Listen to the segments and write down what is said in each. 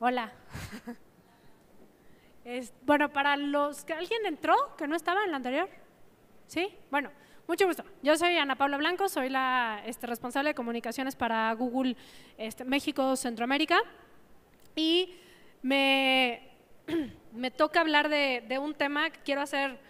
Hola. Bueno, para los que alguien entró, que no estaba en la anterior. ¿Sí? Bueno, mucho gusto. Yo soy Ana Paula Blanco, soy la responsable de comunicaciones para Google México, Centroamérica. Y me toca hablar de un tema que quiero hacer.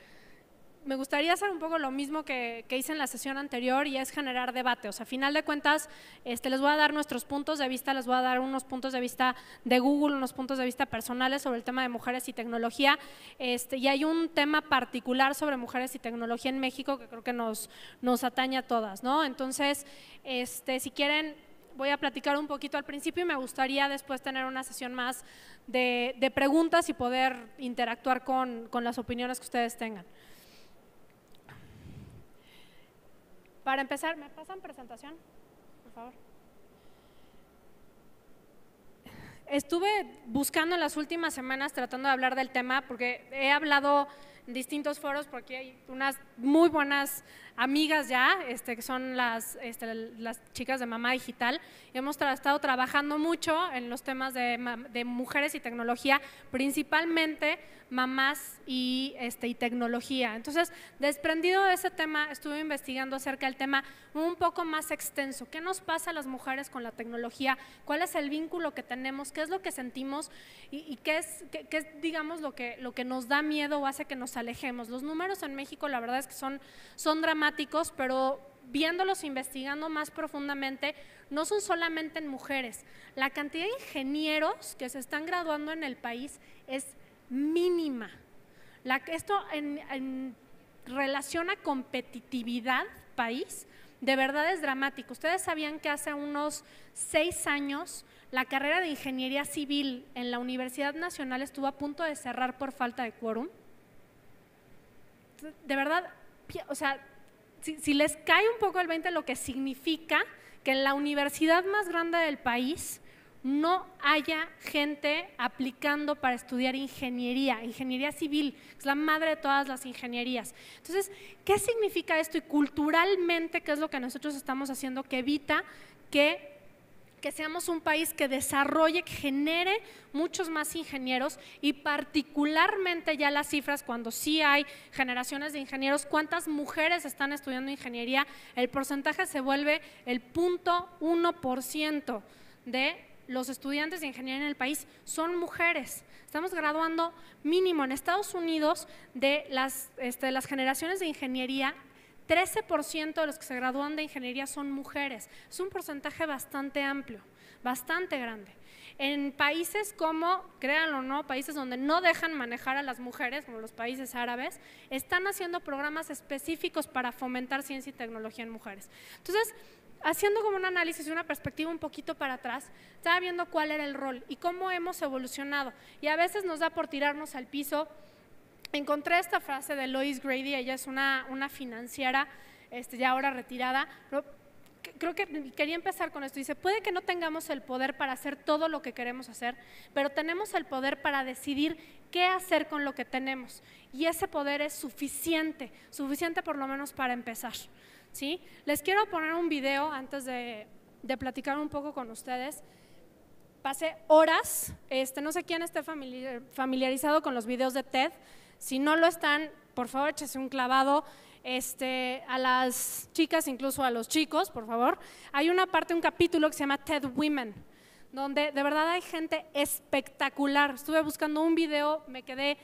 Me gustaría hacer un poco lo mismo que hice en la sesión anterior, y es generar debate. O sea, a final de cuentas, les voy a dar nuestros puntos de vista, les voy a dar unos puntos de vista de Google, unos puntos de vista personales sobre el tema de mujeres y tecnología. Y hay un tema particular sobre mujeres y tecnología en México que creo que nos atañe a todas, ¿no? Entonces, si quieren, voy a platicar un poquito al principio y me gustaría después tener una sesión más de preguntas y poder interactuar con las opiniones que ustedes tengan. Para empezar, ¿me pasan presentación, por favor? Estuve buscando en las últimas semanas tratando de hablar del tema porque he hablado en distintos foros, porque hay unas muy buenas amigas ya, que son las chicas de Mamá Digital. Hemos estado trabajando mucho en los temas de mujeres y tecnología, principalmente mamás y tecnología. Entonces, desprendido de ese tema, estuve investigando acerca del tema un poco más extenso. ¿Qué nos pasa a las mujeres con la tecnología? ¿Cuál es el vínculo que tenemos? ¿Qué es lo que sentimos? ¿Y qué es digamos, lo que nos da miedo o hace que nos alejemos? Los números en México, la verdad es que son dramáticos, pero viéndolos, investigando más profundamente, no son solamente en mujeres. La cantidad de ingenieros que se están graduando en el país es mínima. Esto en relación a competitividad país, de verdad es dramático. Ustedes sabían que hace unos 6 años la carrera de ingeniería civil en la Universidad Nacional estuvo a punto de cerrar por falta de quórum. De verdad, o sea, si les cae un poco el 20 lo que significa que en la universidad más grande del país no haya gente aplicando para estudiar ingeniería civil, es la madre de todas las ingenierías. Entonces, ¿qué significa esto? Y culturalmente, ¿qué es lo que nosotros estamos haciendo que evita que seamos un país que desarrolle, que genere muchos más ingenieros? Y particularmente ya las cifras, cuando sí hay generaciones de ingenieros, ¿cuántas mujeres están estudiando ingeniería? El porcentaje se vuelve el 0.1% de los estudiantes de ingeniería en el país son mujeres. Estamos graduando mínimo en Estados Unidos de las generaciones de ingeniería, 13% de los que se gradúan de ingeniería son mujeres. Es un porcentaje bastante amplio, bastante grande. En países como, créanlo o no, países donde no dejan manejar a las mujeres, como los países árabes, están haciendo programas específicos para fomentar ciencia y tecnología en mujeres. Entonces, haciendo como un análisis y una perspectiva un poquito para atrás, estaba viendo cuál era el rol y cómo hemos evolucionado. Y a veces nos da por tirarnos al piso. Encontré esta frase de Lois Grady, ella es una financiera ya ahora retirada, pero creo que quería empezar con esto. Dice, puede que no tengamos el poder para hacer todo lo que queremos hacer, pero tenemos el poder para decidir qué hacer con lo que tenemos. Y ese poder es suficiente por lo menos para empezar. ¿Sí? Les quiero poner un video antes de platicar un poco con ustedes. Pasé horas, no sé quién esté familiarizado con los videos de TED. Si no lo están, por favor, échese un clavado. A las chicas, incluso a los chicos, por favor. Hay una parte, un capítulo que se llama TED Women, donde de verdad hay gente espectacular. Estuve buscando un video, me quedé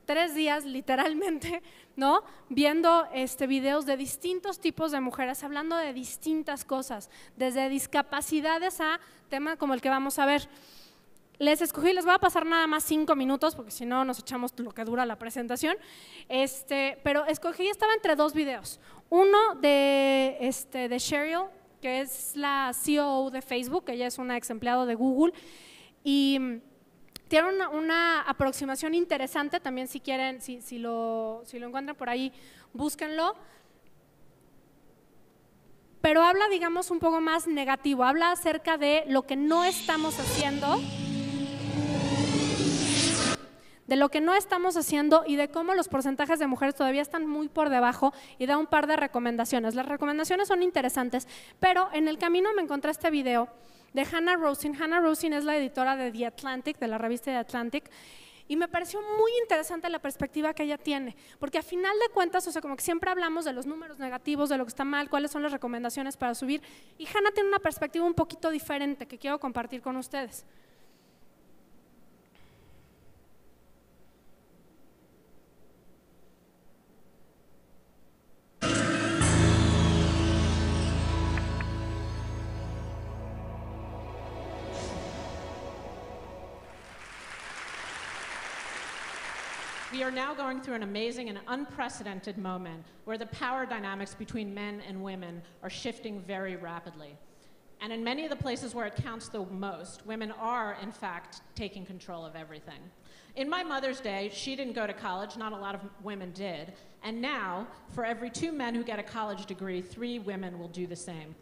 3 días literalmente, ¿no? Viendo videos de distintos tipos de mujeres, hablando de distintas cosas, desde discapacidades a temas como el que vamos a ver. Les escogí, les voy a pasar nada más 5 minutos, porque si no nos echamos lo que dura la presentación, pero escogí, estaba entre 2 videos. Uno de Sheryl, que es la COO de Facebook, ella es una ex empleada de Google, y tiene una aproximación interesante, también si quieren, si lo encuentran por ahí, búsquenlo. Pero habla, digamos, un poco más negativo, habla acerca de lo que no estamos haciendo, y de cómo los porcentajes de mujeres todavía están muy por debajo, y da un par de recomendaciones. Las recomendaciones son interesantes, pero en el camino me encontré este video de Hannah Rosin. Hannah Rosin es la editora de The Atlantic, de la revista The Atlantic, y me pareció muy interesante la perspectiva que ella tiene, porque a final de cuentas, o sea, como que siempre hablamos de los números negativos, de lo que está mal, cuáles son las recomendaciones para subir, y Hannah tiene una perspectiva un poquito diferente que quiero compartir con ustedes. We are now going through an amazing and unprecedented moment where the power dynamics between men and women are shifting very rapidly. And in many of the places where it counts the most, women are, in fact, taking control of everything. In my mother's day, she didn't go to college, not a lot of women did, and now, for every 2 men who get a college degree, 3 women will do the same.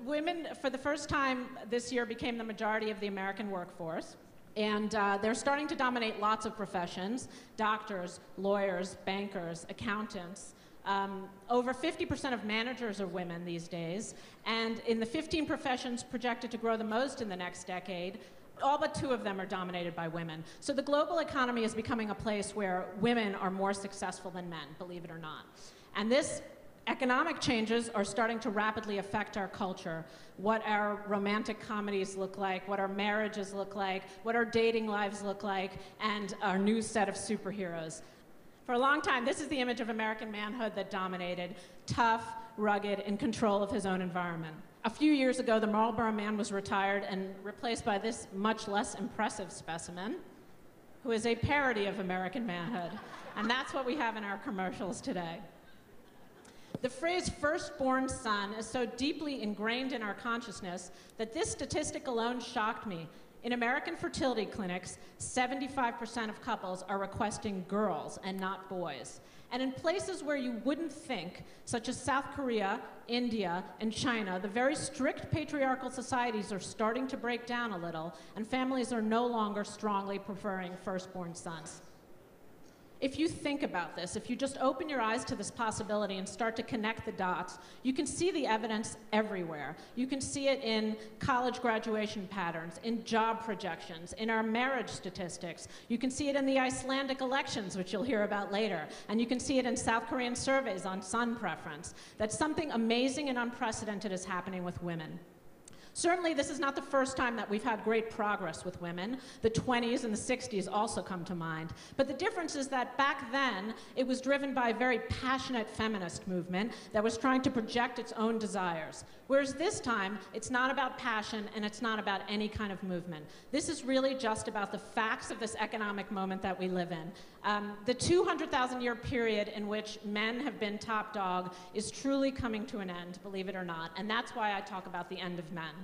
Women, for the first time this year, became the majority of the American workforce. And they're starting to dominate lots of professions: doctors, lawyers, bankers, accountants. Over 50% of managers are women these days. And in the 15 professions projected to grow the most in the next decade, all but 2 of them are dominated by women. So the global economy is becoming a place where women are more successful than men, believe it or not. And this economic changes are starting to rapidly affect our culture, what our romantic comedies look like, what our marriages look like, what our dating lives look like, and our new set of superheroes. For a long time, this is the image of American manhood that dominated: tough, rugged, in control of his own environment. A few years ago, the Marlboro Man was retired and replaced by this much less impressive specimen, who is a parody of American manhood. And that's what we have in our commercials today. The phrase firstborn son is so deeply ingrained in our consciousness that this statistic alone shocked me. In American fertility clinics, 75% of couples are requesting girls and not boys. And in places where you wouldn't think, such as South Korea, India, and China, the very strict patriarchal societies are starting to break down a little, and families are no longer strongly preferring firstborn sons. If you think about this, if you just open your eyes to this possibility and start to connect the dots, you can see the evidence everywhere. You can see it in college graduation patterns, in job projections, in our marriage statistics. You can see it in the Icelandic elections, which you'll hear about later. And you can see it in South Korean surveys on son preference, that something amazing and unprecedented is happening with women. Certainly, this is not the first time that we've had great progress with women. The 20s and the 60s also come to mind. But the difference is that back then, it was driven by a very passionate feminist movement that was trying to project its own desires. Whereas this time, it's not about passion and it's not about any kind of movement. This is really just about the facts of this economic moment that we live in. The 200,000-year period in which men have been top dog is truly coming to an end, believe it or not. And that's why I talk about the end of men.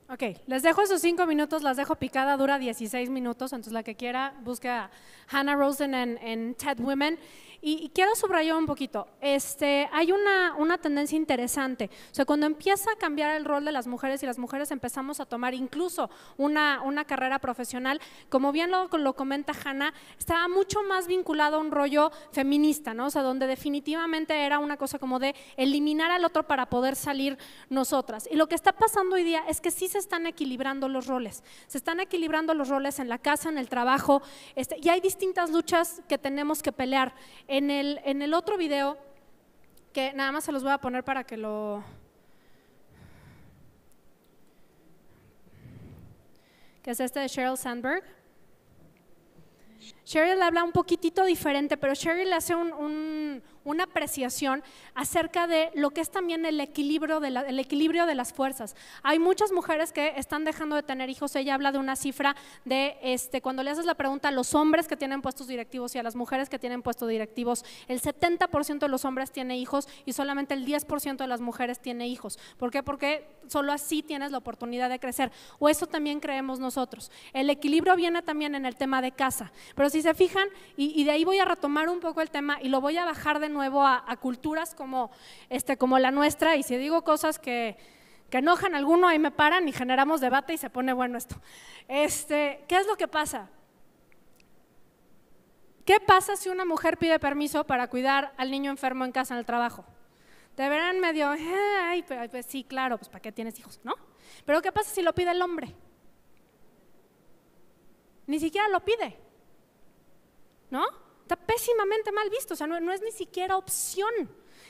Ok, les dejo esos 5 minutos, las dejo picada, dura 16 minutos, entonces la que quiera busque a Hannah Rosin en TED Women. Y quiero subrayar un poquito, hay una tendencia interesante, o sea, cuando empieza a cambiar el rol de las mujeres y las mujeres empezamos a tomar incluso una carrera profesional, como bien lo comenta Hannah, estaba mucho más vinculado a un rollo feminista, ¿no? O sea, donde definitivamente era una cosa como de eliminar al otro para poder salir nosotras. Y lo que está pasando hoy día es que sí se están equilibrando los roles, en la casa, en el trabajo, y hay distintas luchas que tenemos que pelear. En el otro video, que nada más se los voy a poner para que lo… que es este de Sheryl Sandberg. Sheryl habla un poquitito diferente, pero Sheryl hace una apreciación acerca de lo que es también el equilibrio de las fuerzas. Hay muchas mujeres que están dejando de tener hijos. Ella habla de una cifra de cuando le haces la pregunta a los hombres que tienen puestos directivos y a las mujeres que tienen puestos directivos, el 70% de los hombres tiene hijos y solamente el 10% de las mujeres tiene hijos. ¿Por qué? Porque solo así tienes la oportunidad de crecer, o eso también creemos nosotros. El equilibrio viene también en el tema de casa, pero si se fijan, y de ahí voy a retomar un poco el tema y lo voy a bajar de nuevo a culturas como la nuestra, y si digo cosas que enojan a alguno, ahí me paran y generamos debate y se pone bueno esto. ¿Qué es lo que pasa? ¿Qué pasa si una mujer pide permiso para cuidar al niño enfermo en casa, en el trabajo? Te verán medio, ay, pues sí, claro, pues ¿para qué tienes hijos, no? Pero ¿qué pasa si lo pide el hombre? Ni siquiera lo pide, ¿no? Está pésimamente mal visto, o sea, no es ni siquiera opción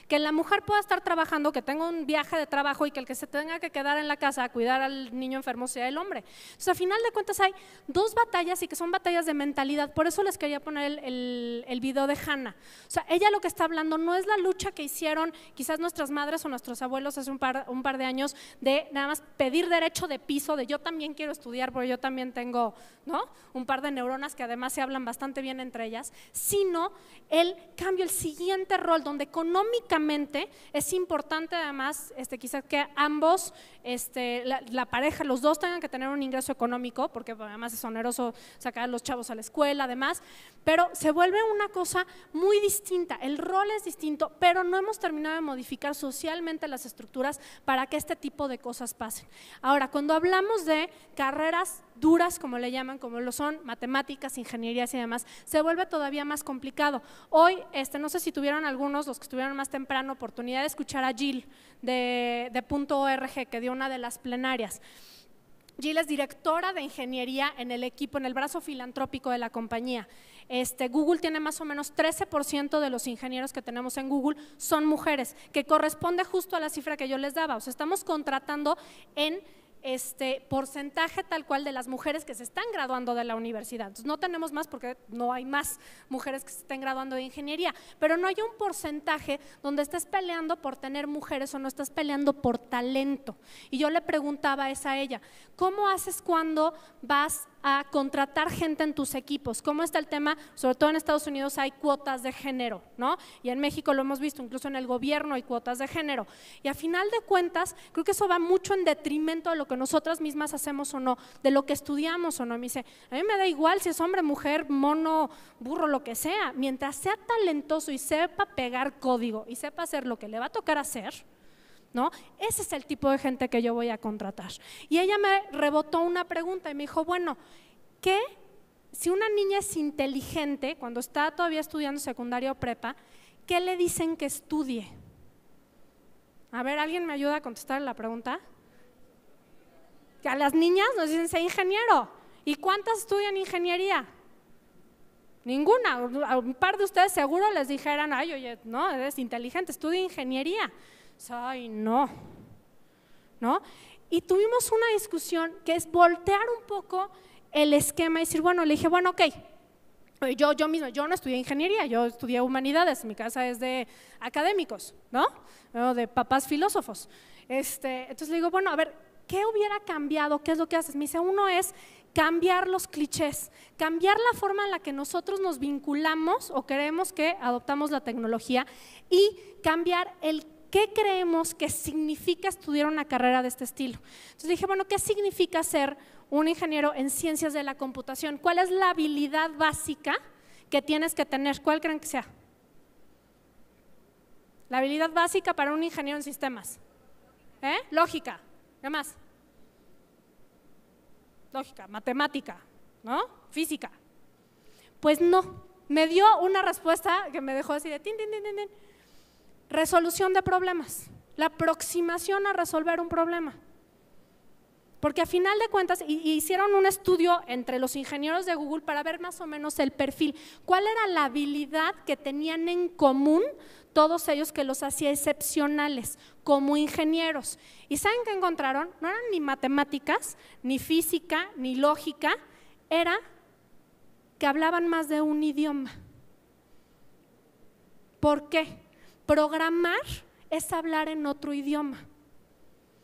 que la mujer pueda estar trabajando, que tenga un viaje de trabajo y que el que se tenga que quedar en la casa a cuidar al niño enfermo sea el hombre. Entonces, a final de cuentas hay dos batallas y que son batallas de mentalidad. Por eso les quería poner el video de Hannah. O sea, ella lo que está hablando no es la lucha que hicieron quizás nuestras madres o nuestros abuelos hace un par de años de nada más pedir derecho de piso, de yo también quiero estudiar porque yo también tengo, ¿no?, un par de neuronas que además se hablan bastante bien entre ellas, sino el cambio, el siguiente rol donde económicamente es importante además quizás que ambos, la pareja, los dos tengan que tener un ingreso económico, porque además es oneroso sacar a los chavos a la escuela, además, pero se vuelve una cosa muy distinta, el rol es distinto, pero no hemos terminado de modificar socialmente las estructuras para que este tipo de cosas pasen. Ahora, cuando hablamos de carreras duras, como le llaman, como lo son matemáticas, ingenierías y demás, se vuelve todavía más complicado. Hoy, no sé si tuvieron algunos, los que estuvieron más temprano, oportunidad de escuchar a Jill de .org, que dio una de las plenarias. Jill es directora de ingeniería en el equipo, en el brazo filantrópico de la compañía. Google tiene más o menos 13% de los ingenieros que tenemos en Google son mujeres, que corresponde justo a la cifra que yo les daba. O sea, estamos contratando en porcentaje tal cual de las mujeres que se están graduando de la universidad. Entonces, no tenemos más porque no hay más mujeres que se estén graduando de ingeniería, pero no hay un porcentaje donde estés peleando por tener mujeres o no estás peleando por talento. Y yo le preguntaba a ella, ¿cómo haces cuando vas a contratar gente en tus equipos? ¿Cómo está el tema? Sobre todo en Estados Unidos hay cuotas de género, ¿no? Y en México lo hemos visto, incluso en el gobierno hay cuotas de género. Y a final de cuentas, creo que eso va mucho en detrimento de lo que nosotras mismas hacemos o no, de lo que estudiamos o no. Me dice, a mí me da igual si es hombre, mujer, mono, burro, lo que sea, mientras sea talentoso y sepa pegar código y sepa hacer lo que le va a tocar hacer, ¿no? Ese es el tipo de gente que yo voy a contratar. Y ella me rebotó una pregunta y me dijo, bueno, ¿qué si una niña es inteligente cuando está todavía estudiando secundaria o prepa, qué le dicen que estudie? A ver, ¿alguien me ayuda a contestar la pregunta? Que a las niñas nos dicen, sé ingeniero. ¿Y cuántas estudian ingeniería? Ninguna. A un par de ustedes seguro les dijeran, ay, oye, no, eres inteligente, estudia ingeniería. Ay, no, ¿no? Y tuvimos una discusión que es voltear un poco el esquema y decir, bueno, le dije, bueno, ok, yo misma, yo no estudié ingeniería, yo estudié humanidades, mi casa es de académicos, ¿no? De papás filósofos. Entonces le digo, bueno, a ver, ¿qué hubiera cambiado? ¿Qué es lo que haces? Me dice, uno es cambiar los clichés, cambiar la forma en la que nosotros nos vinculamos o creemos que adoptamos la tecnología y cambiar el ¿qué creemos que significa estudiar una carrera de este estilo? Entonces dije, bueno, ¿qué significa ser un ingeniero en ciencias de la computación? ¿Cuál es la habilidad básica que tienes que tener? ¿Cuál creen que sea? La habilidad básica para un ingeniero en sistemas. Lógica. ¿Qué más? Lógica, matemática, ¿no? Física. Pues no, me dio una respuesta que me dejó así de tin, tin, tin, tin, tin. Resolución de problemas, la aproximación a resolver un problema. Porque a final de cuentas hicieron un estudio entre los ingenieros de Google para ver más o menos el perfil, cuál era la habilidad que tenían en común todos ellos que los hacía excepcionales como ingenieros. ¿Y saben qué encontraron? No eran ni matemáticas, ni física, ni lógica, era que hablaban más de un idioma. ¿Por qué? Programar es hablar en otro idioma.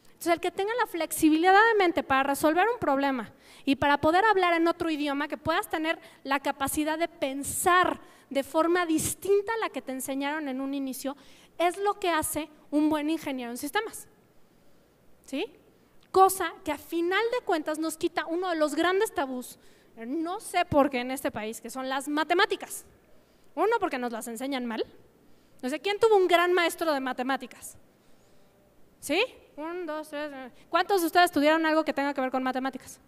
Entonces, el que tenga la flexibilidad de mente para resolver un problema y para poder hablar en otro idioma, que puedas tener la capacidad de pensar de forma distinta a la que te enseñaron en un inicio, es lo que hace un buen ingeniero en sistemas. ¿Sí? Cosa que a final de cuentas nos quita uno de los grandes tabús, no sé por qué en este país, que son las matemáticas. Uno, porque nos las enseñan mal. No sé, ¿quién tuvo un gran maestro de matemáticas? ¿Sí? 1, 2, 3. ¿Cuántos de ustedes estudiaron algo que tenga que ver con matemáticas?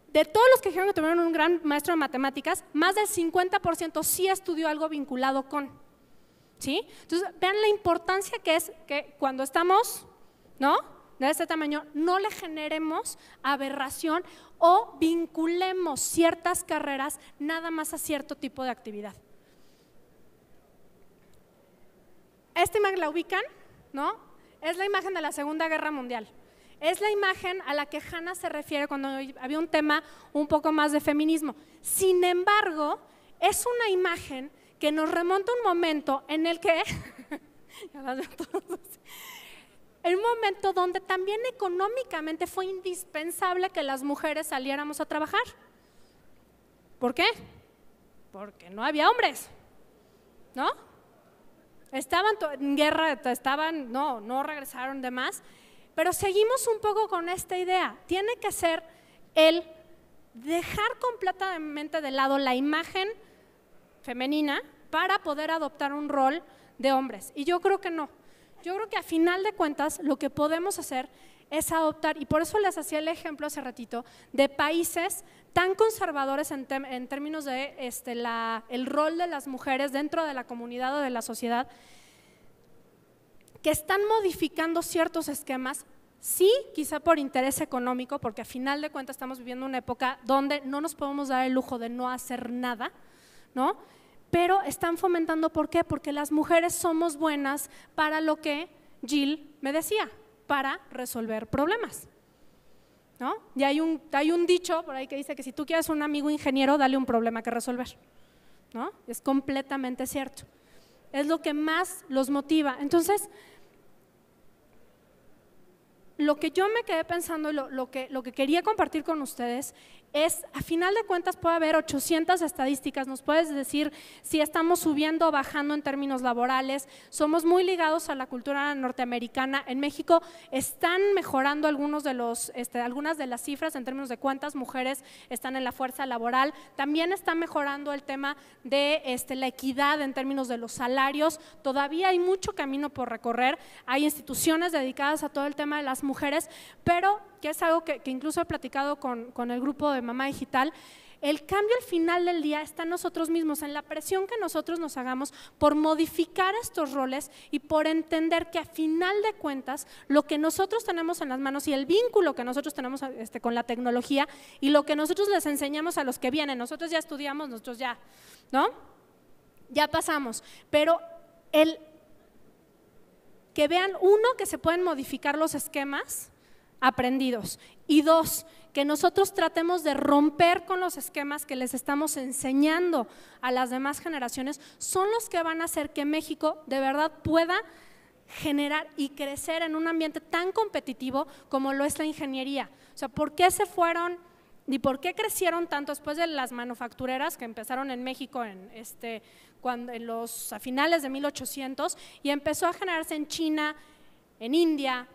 De todos los que dijeron que tuvieron un gran maestro de matemáticas, más del 50% sí estudió algo vinculado con. ¿sí? Entonces, vean la importancia que es que cuando estamos, ¿no?, de este tamaño, no le generemos aberración o vinculemos ciertas carreras nada más a cierto tipo de actividad. Esta imagen la ubican, ¿no? Es la imagen de la Segunda Guerra Mundial. Es la imagen a la que Hannah se refiere cuando había un tema un poco más de feminismo. Sin embargo, es una imagen que nos remonta a un momento en el que, un momento donde también económicamente fue indispensable que las mujeres saliéramos a trabajar. ¿Por qué? Porque no había hombres, ¿no? Estaban en guerra, no regresaron de más, pero seguimos un poco con esta idea. Tiene que ser el dejar completamente de lado la imagen femenina para poder adoptar un rol de hombres. Y yo creo que no. Yo creo que a final de cuentas lo que podemos hacer es adoptar, y por eso les hacía el ejemplo hace ratito, de países tan conservadores en términos de el rol de las mujeres dentro de la comunidad o de la sociedad, que están modificando ciertos esquemas, sí, quizá por interés económico, porque a final de cuentas estamos viviendo una época donde no nos podemos dar el lujo de no hacer nada, ¿no? Pero están fomentando, ¿por qué? Porque las mujeres somos buenas para lo que Jill me decía, para resolver problemas, ¿no? Y hay un dicho por ahí que dice que si tú quieres un amigo ingeniero, dale un problema que resolver, ¿no? Es completamente cierto. Es lo que más los motiva. Entonces, lo que yo me quedé pensando y lo que quería compartir con ustedes es, a final de cuentas puede haber 800 estadísticas, nos puedes decir si estamos subiendo o bajando en términos laborales, somos muy ligados a la cultura norteamericana. En México están mejorando algunas de las cifras en términos de cuántas mujeres están en la fuerza laboral, también está mejorando el tema de la equidad en términos de los salarios, todavía hay mucho camino por recorrer, hay instituciones dedicadas a todo el tema de las mujeres, pero que es algo que incluso he platicado con el grupo de Mamá Digital, el cambio al final del día está en nosotros mismos, en la presión que nosotros nos hagamos por modificar estos roles y por entender que a final de cuentas lo que nosotros tenemos en las manos y el vínculo que nosotros tenemos con la tecnología y lo que nosotros les enseñamos a los que vienen, nosotros ya estudiamos, nosotros ya, ¿no? Ya pasamos, pero que vean, uno, que se pueden modificar los esquemas aprendidos, y dos, que nosotros tratemos de romper con los esquemas que les estamos enseñando a las demás generaciones, son los que van a hacer que México de verdad pueda generar y crecer en un ambiente tan competitivo como lo es la ingeniería. O sea, ¿por qué se fueron y por qué crecieron tanto después de las manufactureras que empezaron en México a finales de 1800 y empezó a generarse en China, en India,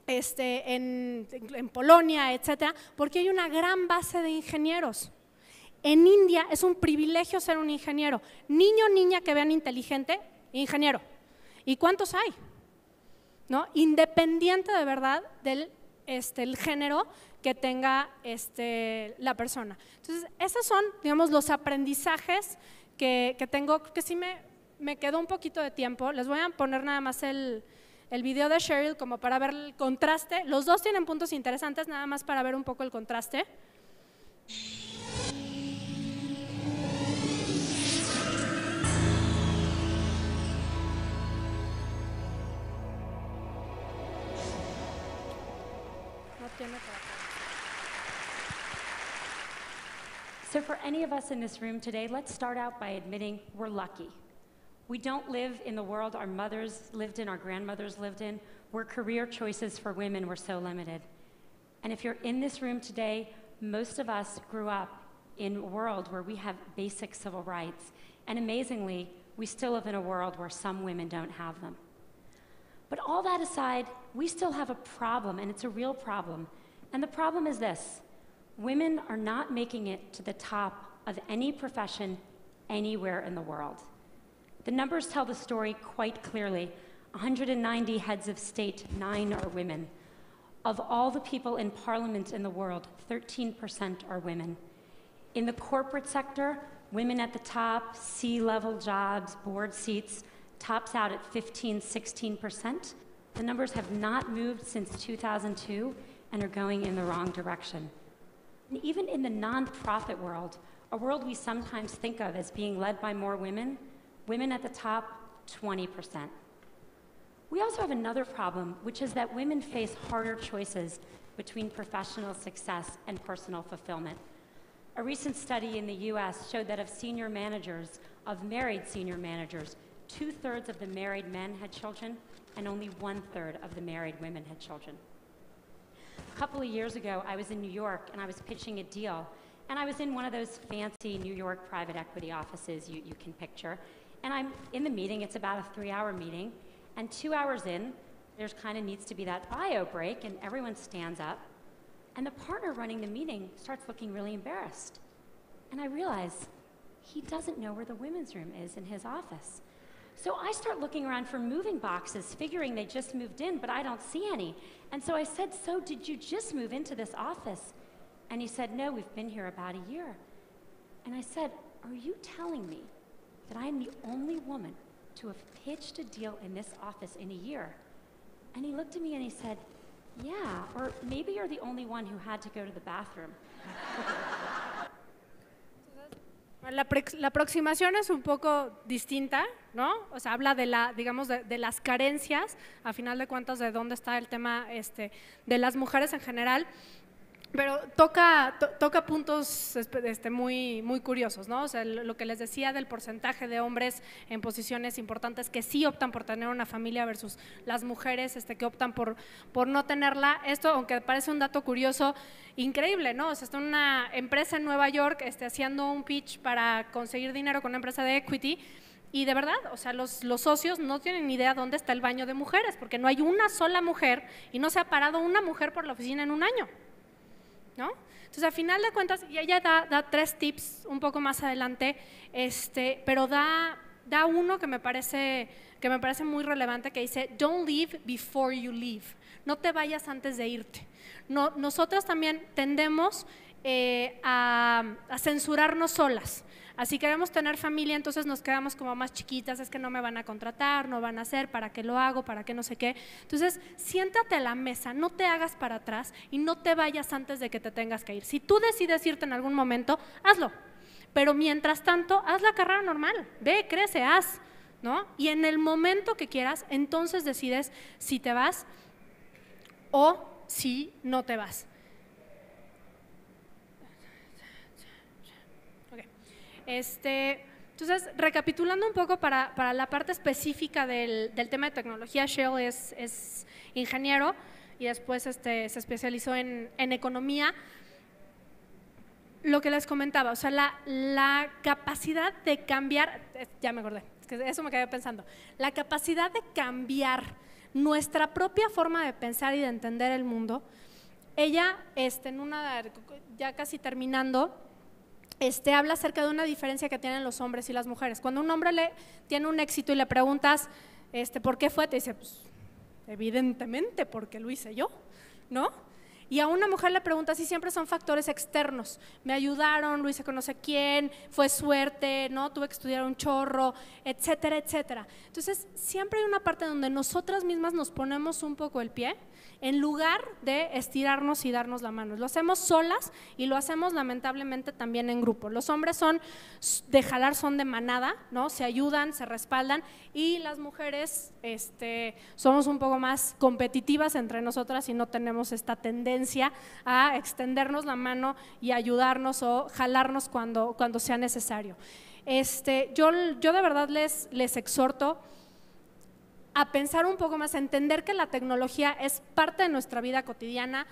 en Polonia, etcétera, porque hay una gran base de ingenieros. En India es un privilegio ser un ingeniero. Niño o niña que vean inteligente, ingeniero. ¿Y cuántos hay? ¿No? Independiente de verdad del el género que tenga la persona. Entonces, esos son, digamos, los aprendizajes que tengo, que sí me quedó un poquito de tiempo. Les voy a poner nada más el video de Sheryl como para ver el contraste. Los dos tienen puntos interesantes, nada más para ver un poco el contraste. No tiene para acá. So for any of us in this room today, let's start out by admitting we're lucky. We don't live in the world our mothers lived in, our grandmothers lived in, where career choices for women were so limited. And if you're in this room today, most of us grew up in a world where we have basic civil rights. And amazingly, we still live in a world where some women don't have them. But all that aside, we still have a problem, and it's a real problem. And the problem is this: women are not making it to the top of any profession anywhere in the world. The numbers tell the story quite clearly. 190 heads of state, 9 are women. Of all the people in parliament in the world, 13% are women. In the corporate sector, women at the top, C-level jobs, board seats, tops out at 15, 16%. The numbers have not moved since 2002 and are going in the wrong direction. And even in the nonprofit world, a world we sometimes think of as being led by more women, women at the top, 20%. We also have another problem, which is that women face harder choices between professional success and personal fulfillment. A recent study in the US showed that of senior managers, of married senior managers, 2/3 of the married men had children, and only 1/3 of the married women had children. A couple of years ago, I was in New York and I was pitching a deal, and I was in one of those fancy New York private equity offices you can picture, and I'm in the meeting. It's about a 3-hour meeting, and 2 hours in, there's kind of needs to be that bio break, and everyone stands up, and the partner running the meeting starts looking really embarrassed. And I realize he doesn't know where the women's room is in his office. So I start looking around for moving boxes, figuring they just moved in, but I don't see any. And so I said, "So did you just move into this office?" And he said, "No, we've been here about a year." And I said, "Are you telling me that I am the only woman to have pitched a deal in this office in a year?" And he looked at me and he said, "Yeah, or maybe you're the only one who had to go to the bathroom." La aproximación es un poco distinta, ¿no? O sea, habla de digamos, de las carencias, a final de cuentas, de dónde está el tema de las mujeres en general. Pero toca puntos muy, muy curiosos, ¿no? O sea, lo que les decía del porcentaje de hombres en posiciones importantes que sí optan por tener una familia versus las mujeres que optan por no tenerla. Esto, aunque parece un dato curioso, increíble, ¿no? O sea, está una empresa en Nueva York haciendo un pitch para conseguir dinero con una empresa de equity. Y de verdad, o sea, los socios no tienen ni idea dónde está el baño de mujeres, porque no hay una sola mujer y no se ha parado una mujer por la oficina en un año, ¿no? Entonces, a final de cuentas, y ella da 3 tips un poco más adelante, pero da uno que me parece muy relevante, que dice: "Don't leave before you leave". No te vayas antes de irte. Nosotras también tendemos a censurarnos solas. Así queremos tener familia, entonces nos quedamos como más chiquitas, es que no me van a contratar, no van a hacer, ¿para qué lo hago? ¿Para qué no sé qué? Entonces, siéntate a la mesa, no te hagas para atrás y no te vayas antes de que te tengas que ir. Si tú decides irte en algún momento, hazlo, pero mientras tanto, haz la carrera normal, ve, crece, haz, ¿no? Y en el momento que quieras, entonces decides si te vas o si no te vas. Entonces, recapitulando un poco para la parte específica del tema de tecnología, Shale es ingeniero y después se especializó en economía. Lo que les comentaba, o sea, la capacidad de cambiar, ya me acordé, es que eso me quedé pensando, la capacidad de cambiar nuestra propia forma de pensar y de entender el mundo. Ella, ya casi terminando, habla acerca de una diferencia que tienen los hombres y las mujeres. Cuando un hombre tiene un éxito y le preguntas ¿por qué fue? Te dice, pues, evidentemente porque lo hice yo, ¿no? Y a una mujer le preguntas si siempre son factores externos. Me ayudaron, lo hice con no sé quién, fue suerte, ¿no? Tuve que estudiar un chorro, etcétera, etcétera. Entonces, siempre hay una parte donde nosotras mismas nos ponemos un poco el pie en lugar de estirarnos y darnos la mano. Lo hacemos solas y lo hacemos lamentablemente también en grupo. Los hombres son de manada, ¿no? Se ayudan, se respaldan, y las mujeres somos un poco más competitivas entre nosotras y no tenemos esta tendencia a extendernos la mano y ayudarnos o jalarnos cuando sea necesario. Yo de verdad les exhorto a pensar un poco más, a entender que la tecnología es parte de nuestra vida cotidiana,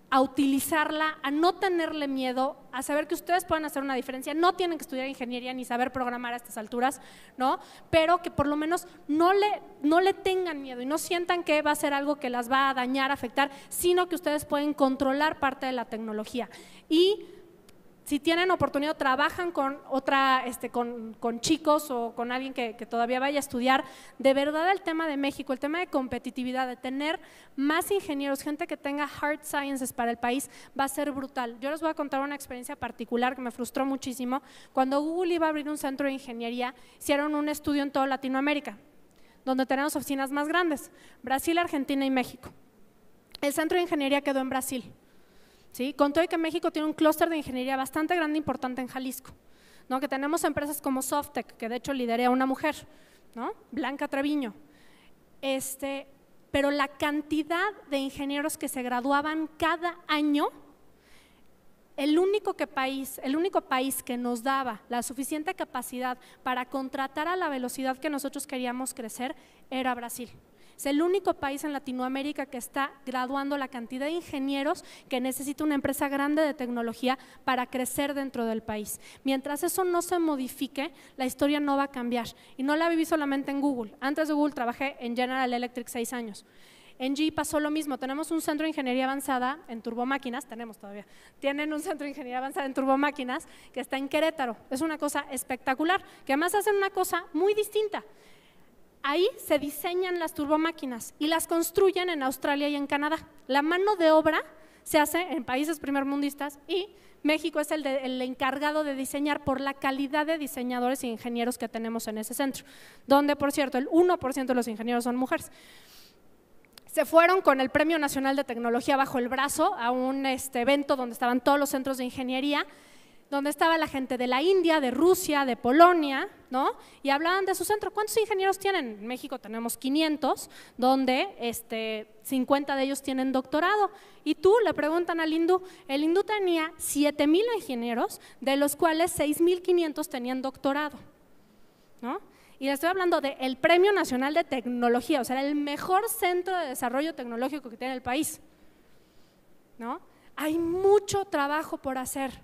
a utilizarla, a no tenerle miedo, a saber que ustedes pueden hacer una diferencia. No tienen que estudiar ingeniería ni saber programar a estas alturas, ¿no? Pero que por lo menos no le tengan miedo y no sientan que va a ser algo que las va a dañar, afectar, sino que ustedes pueden controlar parte de la tecnología. Y si tienen oportunidad, trabajan con con chicos o con alguien que todavía vaya a estudiar. De verdad, el tema de México, el tema de competitividad, de tener más ingenieros, gente que tenga hard sciences para el país, va a ser brutal. Yo les voy a contar una experiencia particular que me frustró muchísimo. Cuando Google iba a abrir un centro de ingeniería, hicieron un estudio en toda Latinoamérica. donde tenemos oficinas más grandes, Brasil, Argentina y México. El centro de ingeniería quedó en Brasil, ¿sí? Con todo y que México tiene un clúster de ingeniería bastante grande e importante en Jalisco, ¿no? Que tenemos empresas como Softec, que de hecho lidera una mujer, ¿no? Blanca Treviño. Pero la cantidad de ingenieros que se graduaban cada año, el único país que nos daba la suficiente capacidad para contratar a la velocidad que nosotros queríamos crecer era Brasil. Es el único país en Latinoamérica que está graduando la cantidad de ingenieros que necesita una empresa grande de tecnología para crecer dentro del país. Mientras eso no se modifique, la historia no va a cambiar. Y no la viví solamente en Google. Antes de Google trabajé en General Electric 6 años. En GE pasó lo mismo, tenemos un centro de ingeniería avanzada en turbomáquinas, tienen un centro de ingeniería avanzada en turbomáquinas que está en Querétaro. Es una cosa espectacular, que además hacen una cosa muy distinta. Ahí se diseñan las turbomáquinas y las construyen en Australia y en Canadá. La mano de obra se hace en países primermundistas y México es el encargado de diseñar por la calidad de diseñadores e ingenieros que tenemos en ese centro, donde, por cierto, el 1% de los ingenieros son mujeres. Se fueron con el Premio Nacional de Tecnología bajo el brazo a un evento donde estaban todos los centros de ingeniería, donde estaba la gente de la India, de Rusia, de Polonia, ¿no? Y hablaban de su centro. ¿Cuántos ingenieros tienen? En México tenemos 500, donde 50 de ellos tienen doctorado. Y tú le preguntan al hindú, el hindú tenía 7,000 ingenieros, de los cuales 6,500 tenían doctorado, ¿no? Y le estoy hablando del Premio Nacional de Tecnología, o sea, el mejor centro de desarrollo tecnológico que tiene el país, ¿no? Hay mucho trabajo por hacer.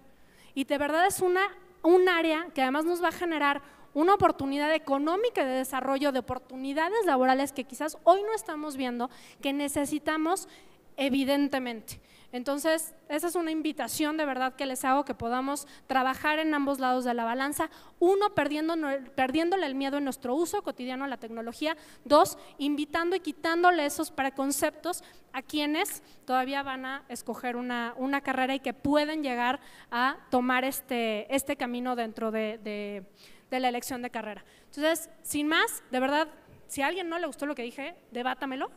Y de verdad es un área que además nos va a generar una oportunidad económica de desarrollo, de oportunidades laborales que quizás hoy no estamos viendo, que necesitamos evidentemente. Entonces, esa es una invitación de verdad que les hago, que podamos trabajar en ambos lados de la balanza. Uno, perdiéndole el miedo en nuestro uso cotidiano a la tecnología. Dos, invitando y quitándole esos preconceptos a quienes todavía van a escoger una carrera y que pueden llegar a tomar este camino dentro de la elección de carrera. Entonces, sin más, de verdad, si a alguien no le gustó lo que dije, debátamelo,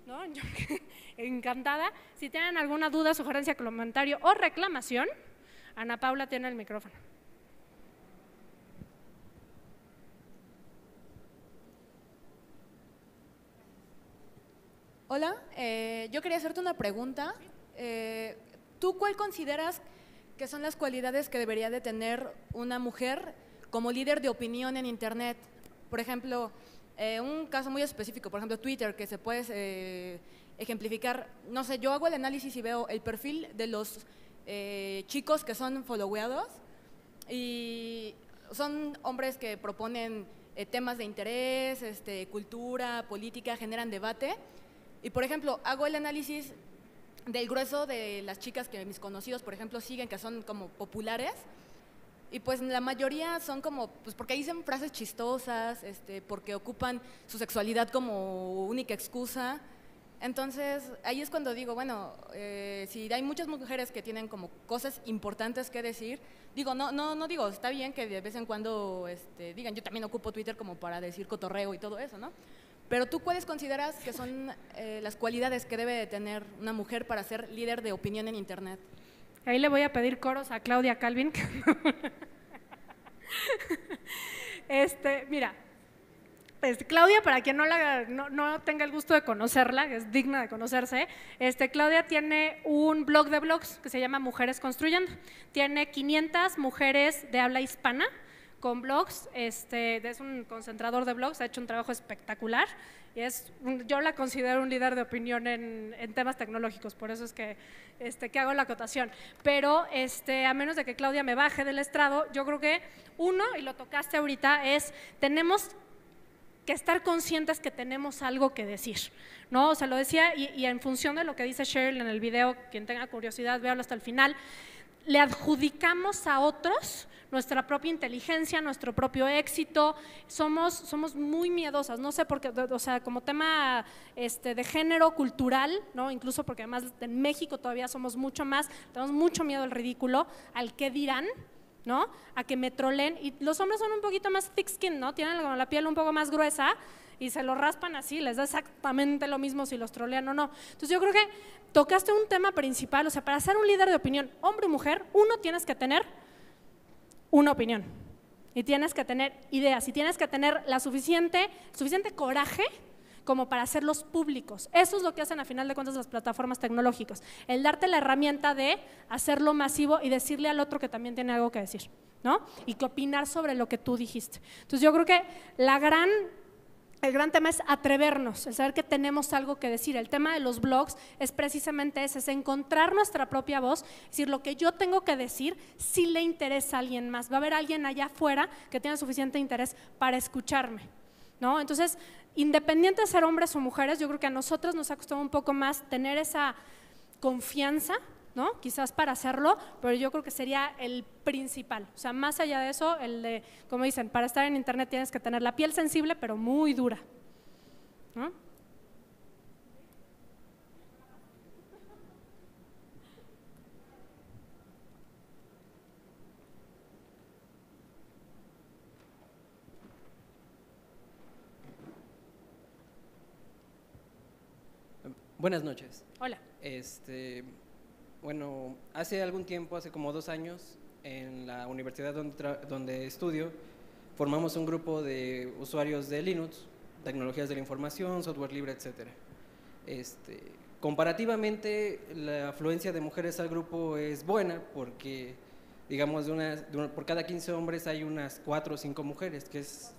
¿no? Yo encantada. Si tienen alguna duda, sugerencia, comentario o reclamación, Ana Paula tiene el micrófono. Hola, yo quería hacerte una pregunta. ¿Tú cuál consideras que son las cualidades que debería de tener una mujer como líder de opinión en Internet? Por ejemplo, un caso muy específico, por ejemplo Twitter, que se puede ejemplificar. No sé, yo hago el análisis y veo el perfil de los chicos que son followeados y son hombres que proponen temas de interés, cultura, política, generan debate. Y por ejemplo, hago el análisis del grueso de las chicas que mis conocidos, por ejemplo, siguen, que son como populares. Y pues la mayoría son como, pues porque dicen frases chistosas, porque ocupan su sexualidad como única excusa. Entonces, ahí es cuando digo, bueno, si hay muchas mujeres que tienen como cosas importantes que decir, digo, no digo, está bien que de vez en cuando digan, yo también ocupo Twitter como para decir cotorreo y todo eso, ¿no? Pero tú, ¿cuáles consideras que son las cualidades que debe de tener una mujer para ser líder de opinión en Internet? Ahí le voy a pedir coros a Claudia Calvin. Mira, Claudia, para quien no tenga el gusto de conocerla, que es digna de conocerse, Claudia tiene un blog de blogs que se llama Mujeres Construyendo. Tiene 500 mujeres de habla hispana con blogs, es un concentrador de blogs, ha hecho un trabajo espectacular y yo la considero un líder de opinión en temas tecnológicos, por eso es que hago la acotación. Pero a menos de que Claudia me baje del estrado, yo creo que uno, y lo tocaste ahorita, tenemos que estar conscientes que tenemos algo que decir, ¿no? O sea, lo decía y en función de lo que dice Cheryl en el video, quien tenga curiosidad, véalo hasta el final, le adjudicamos a otros nuestra propia inteligencia, nuestro propio éxito, somos muy miedosas, no sé por qué, o sea, como tema de género cultural, ¿no? Incluso porque además en México todavía somos mucho más, tenemos mucho miedo al ridículo, al qué dirán, ¿no? A que me troleen, y los hombres son un poquito más thick skin, ¿no? Tienen como la piel un poco más gruesa y se lo raspan así, les da exactamente lo mismo si los trolean o no. Entonces yo creo que tocaste un tema principal, o sea, para ser un líder de opinión, hombre o mujer, uno, tienes que tener una opinión y tienes que tener ideas y tienes que tener la suficiente coraje como para hacerlos públicos. Eso es lo que hacen a final de cuentas las plataformas tecnológicas, el darte la herramienta de hacerlo masivo y decirle al otro que también tiene algo que decir, ¿no? Y que opinar sobre lo que tú dijiste. Entonces yo creo que el gran tema es atrevernos, el saber que tenemos algo que decir. El tema de los blogs es precisamente ese, es encontrar nuestra propia voz, es decir, lo que yo tengo que decir sí le interesa a alguien más, va a haber alguien allá afuera que tenga suficiente interés para escucharme, ¿no? Entonces, independiente de ser hombres o mujeres, yo creo que a nosotros nos ha costado un poco más tener esa confianza, ¿no? Quizás para hacerlo, pero yo creo que sería el principal. O sea, más allá de eso, el de, como dicen, para estar en internet tienes que tener la piel sensible, pero muy dura, ¿no? Buenas noches. Hola. Bueno, hace algún tiempo, hace como 2 años, en la universidad donde estudio, formamos un grupo de usuarios de Linux, tecnologías de la información, software libre, etc. Comparativamente, la afluencia de mujeres al grupo es buena porque, digamos, por cada 15 hombres hay unas 4 o 5 mujeres, que es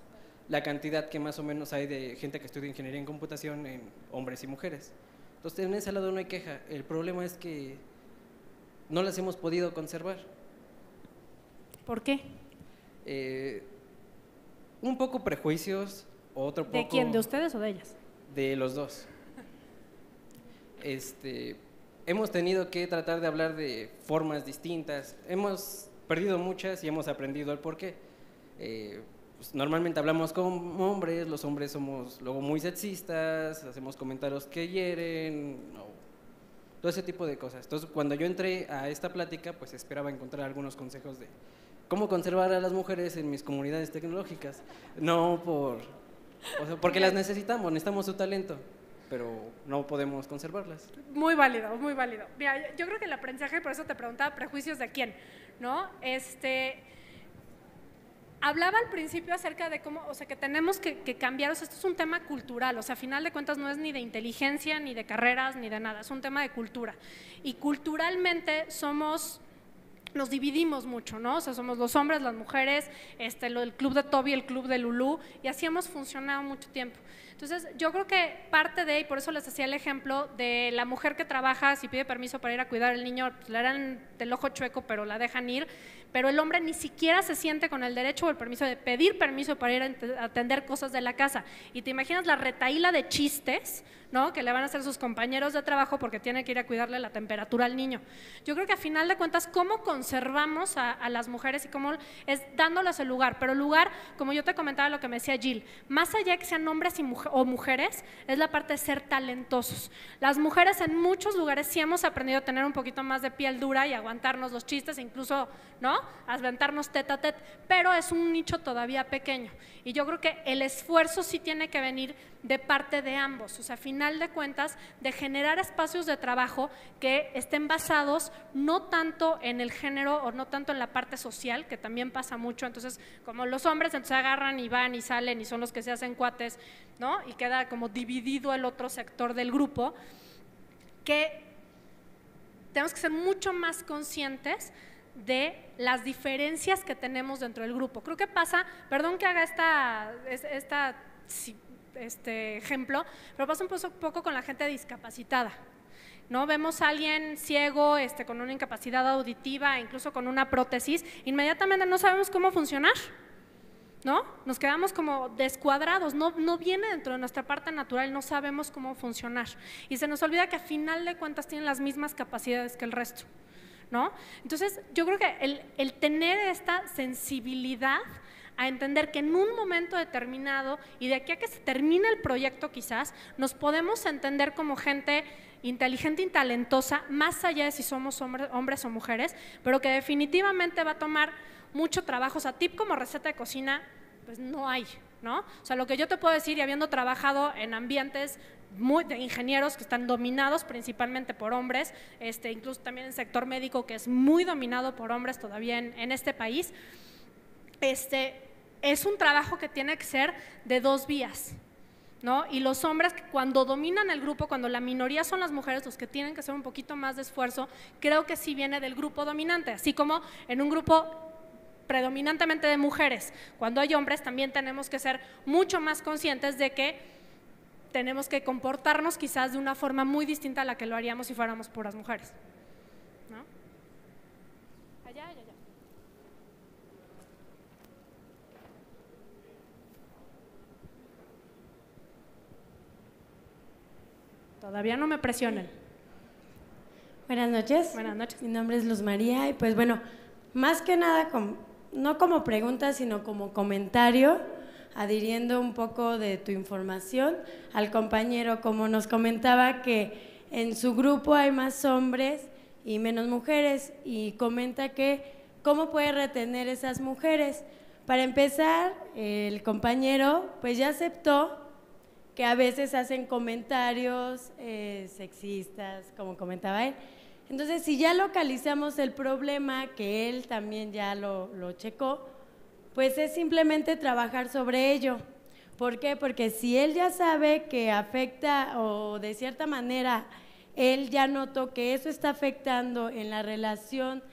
la cantidad que más o menos hay de gente que estudia ingeniería en computación en hombres y mujeres. Entonces, en ese lado no hay queja. El problema es que no las hemos podido conservar. ¿Por qué? Un poco prejuicios, otro poco… ¿De quién? ¿De ustedes o de ellas? De los dos. Hemos tenido que tratar de hablar de formas distintas. Hemos perdido muchas y hemos aprendido el porqué. Pues normalmente hablamos como hombres, los hombres somos luego muy sexistas, hacemos comentarios que hieren, todo ese tipo de cosas. Entonces, cuando yo entré a esta plática, pues esperaba encontrar algunos consejos de cómo conservar a las mujeres en mis comunidades tecnológicas. No porque las necesitamos su talento, pero no podemos conservarlas. Muy válido, muy válido. Mira, yo creo que el aprendizaje, por eso te preguntaba, prejuicios de quién, ¿no? Hablaba al principio acerca de cómo, o sea, que tenemos que cambiar, o sea, esto es un tema cultural, o sea, a final de cuentas no es ni de inteligencia, ni de carreras, ni de nada, es un tema de cultura. Y culturalmente nos dividimos mucho, ¿no? O sea, somos los hombres, las mujeres, el club de Toby, el club de Lulú, y así hemos funcionado mucho tiempo. Entonces, yo creo que parte de, y por eso les hacía el ejemplo, de la mujer que trabaja, si pide permiso para ir a cuidar al niño, pues le dan del ojo chueco, pero la dejan ir, pero el hombre ni siquiera se siente con el derecho o el permiso de pedir permiso para ir a atender cosas de la casa. Y te imaginas la retahíla de chistes, ¿no?, que le van a hacer sus compañeros de trabajo porque tiene que ir a cuidarle la temperatura al niño. Yo creo que a final de cuentas, ¿cómo conservamos a las mujeres y cómo es dándoles el lugar? Pero el lugar, como yo te comentaba lo que me decía Jill, más allá de que sean hombres o mujeres, es la parte de ser talentosos. Las mujeres en muchos lugares sí hemos aprendido a tener un poquito más de piel dura y aguantarnos los chistes, incluso, ¿no?, aventarnos tete a tete, pero es un nicho todavía pequeño. Y yo creo que el esfuerzo sí tiene que venir de parte de ambos, o sea, a final de cuentas, de generar espacios de trabajo que estén basados no tanto en el género o no tanto en la parte social, que también pasa mucho. Entonces, como los hombres entonces agarran y van y salen y son los que se hacen cuates, ¿no?, y queda como dividido el otro sector del grupo, que tenemos que ser mucho más conscientes de las diferencias que tenemos dentro del grupo. Creo que pasa, perdón que haga este ejemplo, pero pasa un poco con la gente discapacitada, ¿no? Vemos a alguien ciego, con una incapacidad auditiva, incluso con una prótesis, inmediatamente no sabemos cómo funcionar, ¿no? Nos quedamos como descuadrados, no viene dentro de nuestra parte natural, no sabemos cómo funcionar. Y se nos olvida que a final de cuentas tienen las mismas capacidades que el resto, ¿no? Entonces, yo creo que el tener esta sensibilidad a entender que en un momento determinado y de aquí a que se termine el proyecto quizás, nos podemos entender como gente inteligente y talentosa, más allá de si somos hombres o mujeres, pero que definitivamente va a tomar mucho trabajo. O sea, tip como receta de cocina, pues no hay, ¿no? O sea, lo que yo te puedo decir, y habiendo trabajado en ambientes de ingenieros que están dominados principalmente por hombres, incluso también en el sector médico, que es muy dominado por hombres todavía en este país, es un trabajo que tiene que ser de dos vías, ¿no? Y los hombres, cuando dominan el grupo, cuando la minoría son las mujeres, los que tienen que hacer un poquito más de esfuerzo, creo que sí viene del grupo dominante, así como en un grupo predominantemente de mujeres, cuando hay hombres también tenemos que ser mucho más conscientes de que tenemos que comportarnos quizás de una forma muy distinta a la que lo haríamos si fuéramos puras mujeres, ¿no? Allá. Todavía no me presionen. Buenas noches. Buenas noches. Mi nombre es Luz María y pues bueno, más que nada, no como pregunta, sino como comentario, adhiriendo un poco de tu información al compañero, como nos comentaba que en su grupo hay más hombres y menos mujeres, y comenta que cómo puede retener esas mujeres. Para empezar, el compañero pues ya aceptó que a veces hacen comentarios sexistas, como comentaba él. Entonces, si ya localizamos el problema, que él también ya lo checó, pues es simplemente trabajar sobre ello. ¿Por qué? Porque si él ya sabe que afecta, o de cierta manera él ya notó que eso está afectando en la relación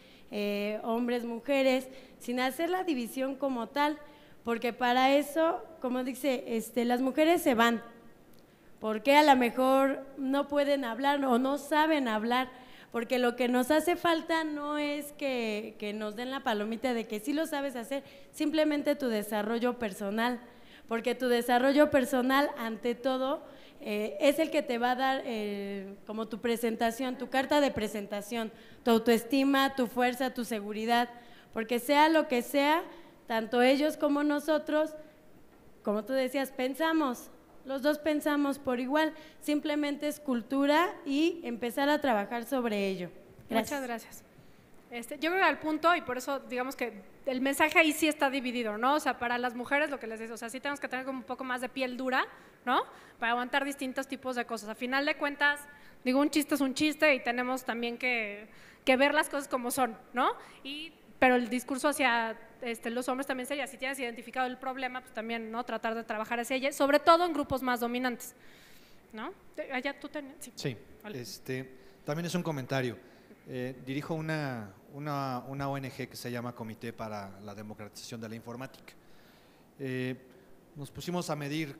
hombres-mujeres, sin hacer la división como tal, porque para eso, como dice, las mujeres se van, porque a lo mejor no pueden hablar o no saben hablar, porque lo que nos hace falta no es que nos den la palomita de que sí lo sabes hacer, simplemente tu desarrollo personal, porque tu desarrollo personal, ante todo, es el que te va a dar como tu presentación, tu carta de presentación, tu autoestima, tu fuerza, tu seguridad, porque sea lo que sea, tanto ellos como nosotros, como tú decías, pensamos, los dos pensamos por igual, simplemente es cultura y empezar a trabajar sobre ello. Gracias. Muchas gracias. Yo creo que al punto, y por eso digamos que el mensaje ahí sí está dividido, ¿no? O sea, para las mujeres lo que les digo, o sea, sí tenemos que tener como un poco más de piel dura, ¿no? Para aguantar distintos tipos de cosas. A final de cuentas, digo, un chiste es un chiste y tenemos también que ver las cosas como son, ¿no? Pero el discurso hacia los hombres también sería, si tienes identificado el problema, pues también, ¿no? Tratar de trabajar hacia ella, sobre todo en grupos más dominantes, ¿no? Allá tú tenías… Sí, Vale. También es un comentario. Dirijo una ONG que se llama Comité para la Democratización de la Informática. Nos pusimos a medir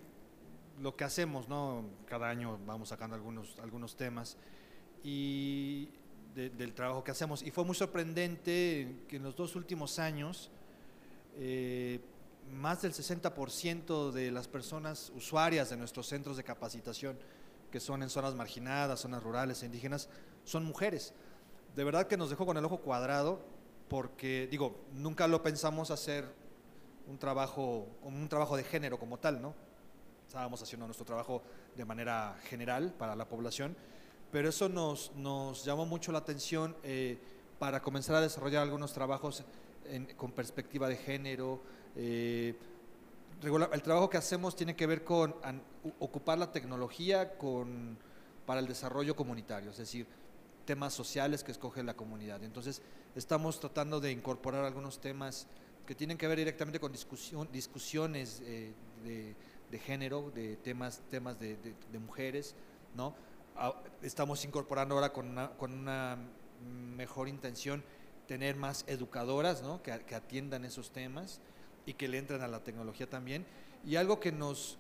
lo que hacemos, ¿no? Cada año vamos sacando algunos temas y del trabajo que hacemos, y fue muy sorprendente que en los 2 últimos años más del 60% de las personas usuarias de nuestros centros de capacitación, que son en zonas marginadas, zonas rurales e indígenas, son mujeres. De verdad que nos dejó con el ojo cuadrado, porque digo, nunca lo pensamos hacer un trabajo de género como tal, ¿no? Estábamos haciendo nuestro trabajo de manera general para la población, pero eso nos llamó mucho la atención para comenzar a desarrollar algunos trabajos con perspectiva de género. El trabajo que hacemos tiene que ver con ocupar la tecnología para el desarrollo comunitario, es decir, temas sociales que escoge la comunidad. Entonces, estamos tratando de incorporar algunos temas que tienen que ver directamente con discusiones de género, de temas de mujeres, ¿no? Estamos incorporando ahora con una mejor intención tener más educadoras, ¿no? que atiendan esos temas y que le entren a la tecnología también. Y algo que nos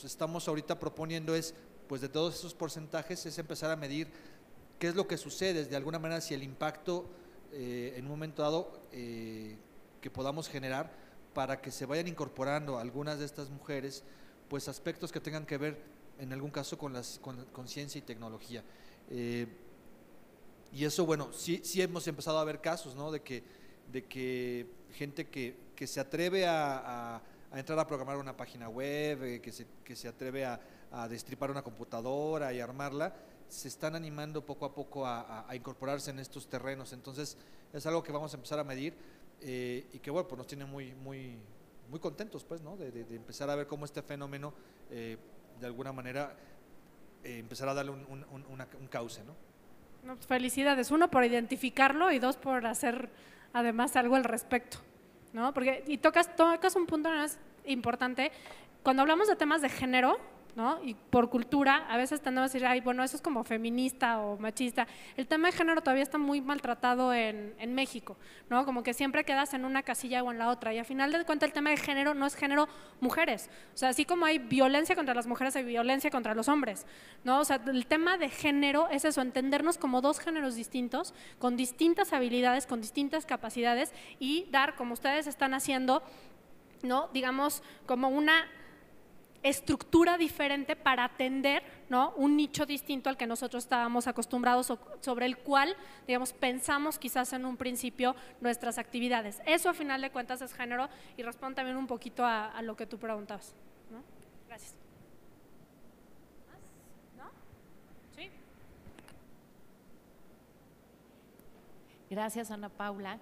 estamos ahorita proponiendo es, pues de todos esos porcentajes, es empezar a medir qué es lo que sucede, de alguna manera, si el impacto en un momento dado que podamos generar para que se vayan incorporando algunas de estas mujeres, pues aspectos que tengan que ver en algún caso con ciencia y tecnología. Y eso, bueno, sí hemos empezado a ver casos, ¿no? de que gente que se atreve a entrar a programar una página web, que se atreve a destripar una computadora y armarla, se están animando poco a poco a incorporarse en estos terrenos. Entonces es algo que vamos a empezar a medir y que, bueno, pues nos tiene muy muy contentos, pues, ¿no? De empezar a ver cómo este fenómeno, de alguna manera, empezar a darle un cauce, ¿no? No, pues felicidades, uno por identificarlo y dos por hacer además algo al respecto, ¿no? Porque, y tocas un punto más importante, cuando hablamos de temas de género, ¿no? Y por cultura, a veces tendemos a decir, ay, bueno, eso es como feminista o machista. El tema de género todavía está muy maltratado en México, ¿no? Como que siempre quedas en una casilla o en la otra. Y al final de cuentas el tema de género no es género mujeres. O sea, así como hay violencia contra las mujeres, hay violencia contra los hombres, ¿no? O sea, el tema de género es eso, entendernos como dos géneros distintos, con distintas habilidades, con distintas capacidades y dar, como ustedes están haciendo, ¿no? Digamos, como una estructura diferente para atender, ¿no? Un nicho distinto al que nosotros estábamos acostumbrados o sobre el cual, digamos, pensamos quizás en un principio nuestras actividades. Eso a final de cuentas es género y responde también un poquito a lo que tú preguntabas, ¿no? Gracias. ¿Más? ¿No? ¿Sí? Gracias, Ana Paula.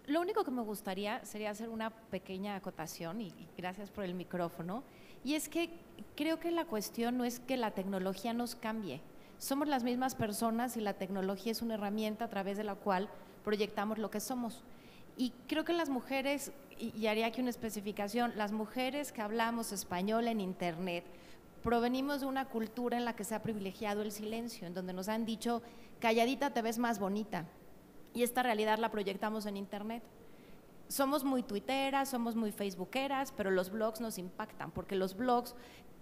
Lo único que me gustaría sería hacer una pequeña acotación y gracias por el micrófono. Y es que creo que la cuestión no es que la tecnología nos cambie. Somos las mismas personas y la tecnología es una herramienta a través de la cual proyectamos lo que somos. Y creo que las mujeres, y haría aquí una especificación, las mujeres que hablamos español en Internet, provenimos de una cultura en la que se ha privilegiado el silencio, en donde nos han dicho, calladita te ves más bonita. Y esta realidad la proyectamos en Internet. Somos muy tuiteras, somos muy facebookeras, pero los blogs nos impactan, porque los blogs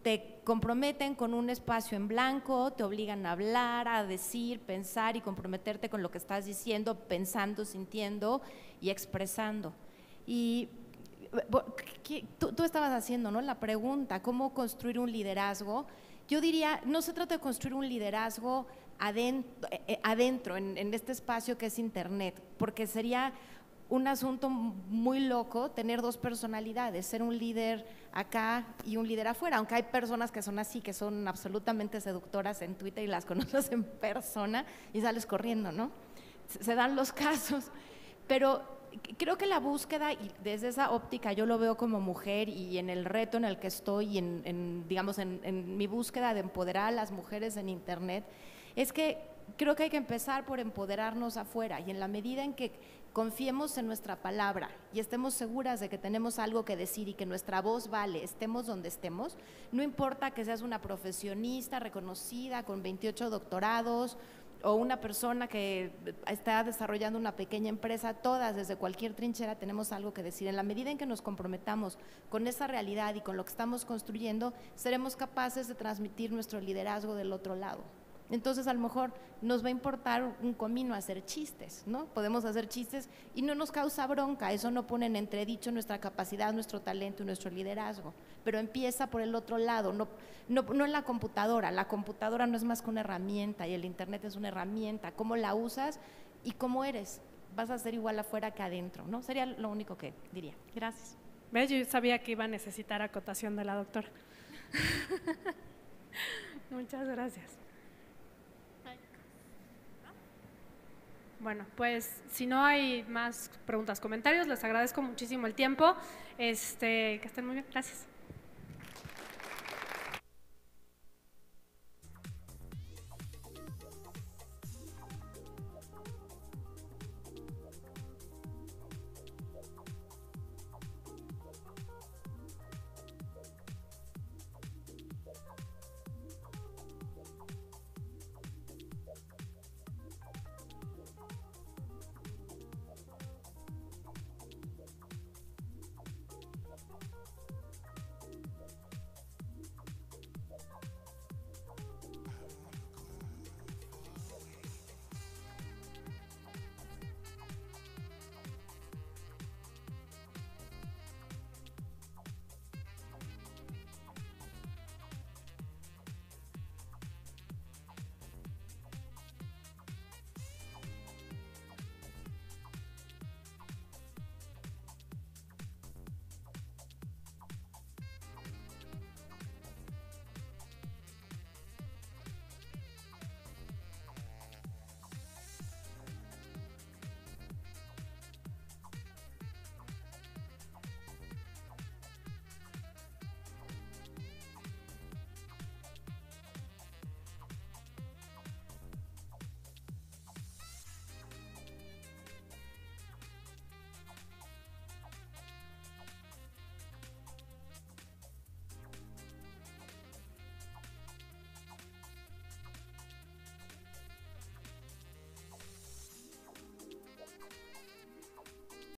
te comprometen con un espacio en blanco, te obligan a hablar, a decir, pensar y comprometerte con lo que estás diciendo, pensando, sintiendo y expresando. Y tú estabas haciendo, ¿no?, la pregunta, ¿cómo construir un liderazgo? Yo diría, no se trata de construir un liderazgo adentro en este espacio que es Internet, porque sería un asunto muy loco tener dos personalidades, ser un líder acá y un líder afuera, aunque hay personas que son así, que son absolutamente seductoras en Twitter y las conoces en persona y sales corriendo, ¿no? Se dan los casos, pero creo que la búsqueda, y desde esa óptica yo lo veo como mujer y en el reto en el que estoy, digamos, en mi búsqueda de empoderar a las mujeres en Internet, es que creo que hay que empezar por empoderarnos afuera y en la medida en que confiemos en nuestra palabra y estemos seguras de que tenemos algo que decir y que nuestra voz vale, estemos donde estemos, no importa que seas una profesionista reconocida con 28 doctorados o una persona que está desarrollando una pequeña empresa, todas desde cualquier trinchera tenemos algo que decir. En la medida en que nos comprometamos con esa realidad y con lo que estamos construyendo, seremos capaces de transmitir nuestro liderazgo del otro lado. Entonces a lo mejor nos va a importar un comino hacer chistes, ¿no? Podemos hacer chistes y no nos causa bronca, eso no pone en entredicho nuestra capacidad, nuestro talento y nuestro liderazgo, pero empieza por el otro lado, no en la computadora no es más que una herramienta y el Internet es una herramienta, cómo la usas y cómo eres, vas a ser igual afuera que adentro, ¿no? Sería lo único que diría. Gracias. ¿Ves? Yo sabía que iba a necesitar acotación de la doctora. Muchas gracias. Bueno, pues si no hay más preguntas, comentarios, les agradezco muchísimo el tiempo. Que estén muy bien, gracias.